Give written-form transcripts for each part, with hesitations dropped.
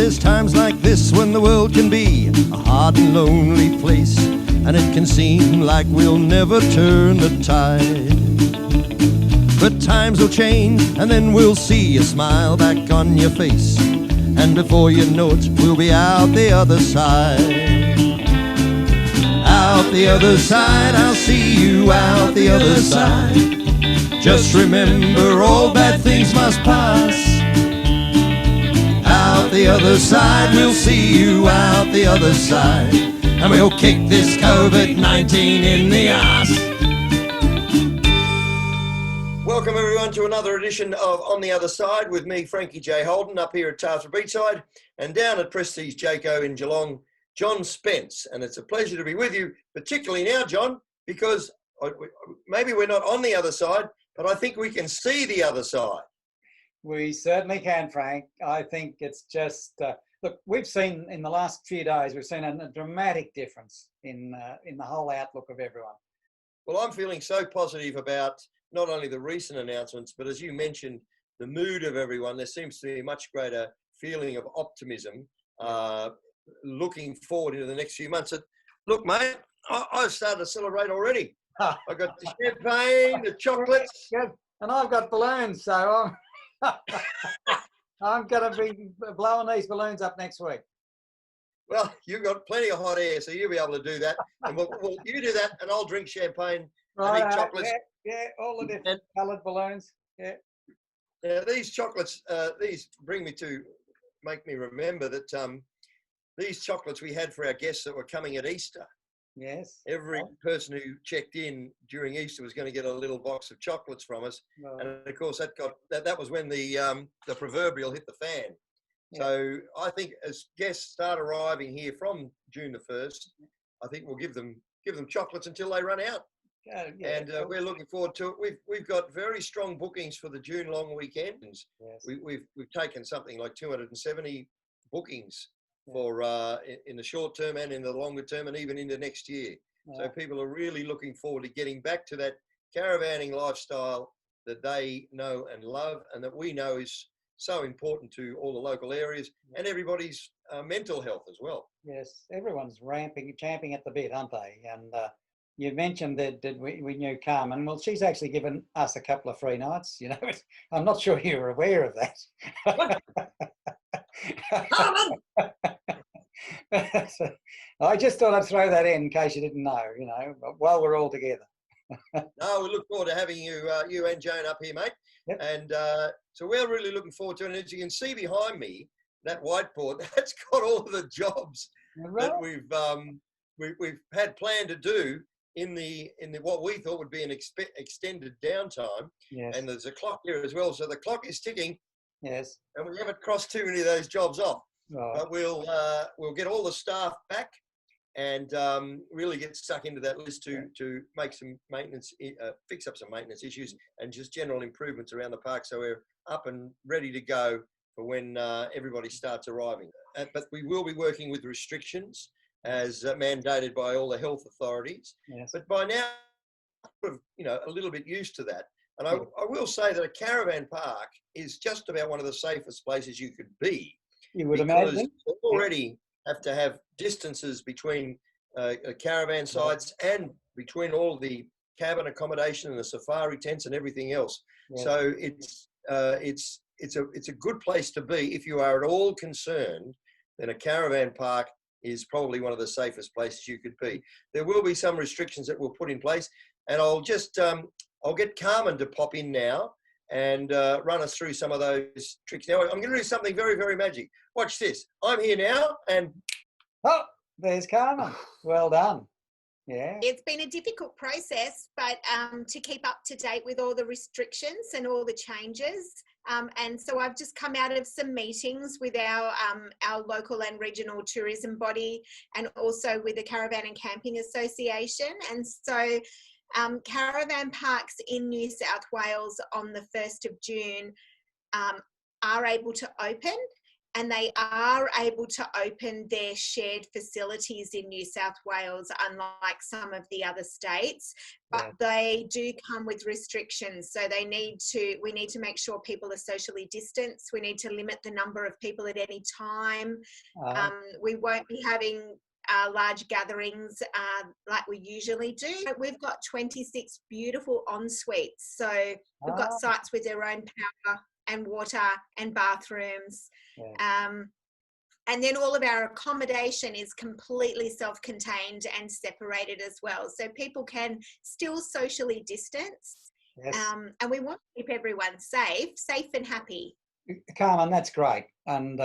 there's times like this when the world can be a hard and lonely place, and it can seem like we'll never turn the tide. But times will change, and then we'll see a smile back on your face, and before you know it, we'll be out the other side. Out the other side, I'll see you out the other side. Just remember, all bad things must pass. Out the other side, we'll see you out the other side, and we'll kick this COVID-19 in the ass. Welcome everyone to another edition of On the Other Side with me, Frankie J Holden, up here at Tathra Beachside, and down at Prestige Jayco in Geelong, John Spence. And it's a pleasure to be with you, particularly now, John, because maybe we're not on the other side, but I think we can see the other side. We certainly can, Frank. I think it's just, look, we've seen in the last few days, we've seen a dramatic difference in the whole outlook of everyone. Well, I'm feeling so positive about not only the recent announcements, but as you mentioned, the mood of everyone. There seems to be a much greater feeling of optimism, looking forward into the next few months. Look, mate, I've started to celebrate already. I've got the champagne, the chocolates. And I've got balloons, so I'm going to be blowing these balloons up next week. Well, you've got plenty of hot air, so you'll be able to do that. And we'll you do that, and I'll drink champagne and eat chocolates. Yeah, all the different coloured balloons. Yeah. Now, these chocolates, these make me remember that these chocolates we had for our guests that were coming at Easter. Yes. Every person who checked in during Easter was going to get a little box of chocolates from us, and of course that was when the proverbial hit the fan. Yeah. So I think as guests start arriving here from June the 1st, I think we'll give them chocolates until they run out. And we're looking forward to it. We've got very strong bookings for the June long weekends. Yes. We've taken something like 270 bookings for in the short term and in the longer term, and even into next year. So people are really looking forward to getting back to that caravanning lifestyle that they know and love, and that we know is so important to all the local areas and everybody's mental health as well. Yes, everyone's champing at the bit, aren't they? And you mentioned that we knew Carmen. Well, she's actually given us a couple of free nights. You know, I'm not sure you were aware of that. So, I just thought I'd throw that in case you didn't know. You know, while we're all together. No, we look forward to having you and Joan up here, mate. Yep. And so we're really looking forward to it. And as you can see behind me, that whiteboard, that's got all of the jobs that we've had planned to do in the what we thought would be an extended downtime. Yes. And there's a clock here as well, so the clock is ticking. Yes. And we haven't crossed too many of those jobs off. Oh. But we'll get all the staff back and really get stuck into that list to make some maintenance, fix up some maintenance issues, and just general improvements around the park, so we're up and ready to go for when everybody starts arriving. But we will be working with restrictions as mandated by all the health authorities. Yes. But by now, a little bit used to that. And I will say that a caravan park is just about one of the safest places you could be. You would imagine. You already have to have distances between caravan sites and between all the cabin accommodation and the safari tents and everything else. Yes. So it's a good place to be. If you are at all concerned, then a caravan park is probably one of the safest places you could be. There will be some restrictions that we'll put in place, and I'll just I'll get Carmen to pop in now and run us through some of those tricks. Now, I'm going to do something very, very magic. Watch this. I'm here now, and oh, there's Carmen. Well done. Yeah. It's been a difficult process, but to keep up to date with all the restrictions and all the changes. And so I've just come out of some meetings with our local and regional tourism body, and also with the Caravan and Camping Association. And so caravan parks in New South Wales on the 1st of June are able to open, and they are able to open their shared facilities in New South Wales, unlike some of the other states, but they do come with restrictions. So we need to make sure people are socially distanced. We need to limit the number of people at any time. We won't be having large gatherings like we usually do. We've got 26 beautiful en-suites. So we've got sites with their own power and water and bathrooms. And then all of our accommodation is completely self-contained and separated as well. So people can still socially distance. And we want to keep everyone safe and happy. Carmen, that's great. And,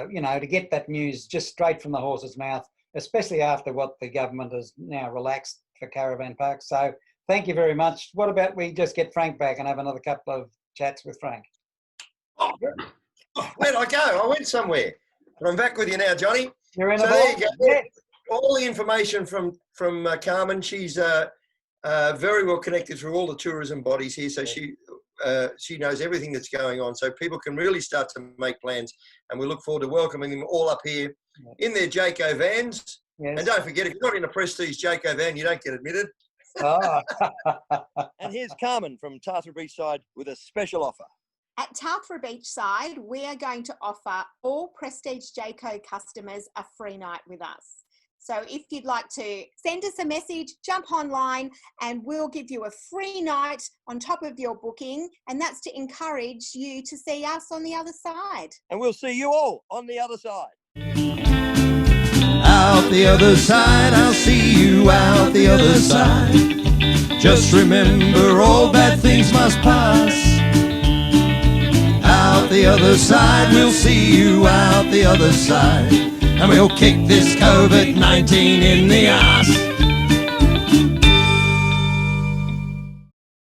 you know, to get that news just straight from the horse's mouth, especially after what the government has now relaxed for caravan parks. So thank you very much. What about we just get Frank back and have another couple of chats with Frank? Oh, where'd I go? I went somewhere. But I'm back with you now, Johnny. You're in so there you go. Yes. All the information from Carmen. She's very well connected through all the tourism bodies here. So she knows everything that's going on. So people can really start to make plans. And we look forward to welcoming them all up here in their Jayco vans. Yes. And don't forget, if you're not in a Prestige Jayco van, you don't get admitted. Oh. And here's Carmen from Tathra Beachside with a special offer. At Tathra Beachside, we are going to offer all Prestige Jayco customers a free night with us. So if you'd like to send us a message, jump online and we'll give you a free night on top of your booking. And that's to encourage you to see us on the other side. And we'll see you all on the other side. Out the other side, I'll see you out the other side. Just remember all bad things must pass. Out the other side, we'll see you out the other side. And we'll kick this COVID-19 in the ass.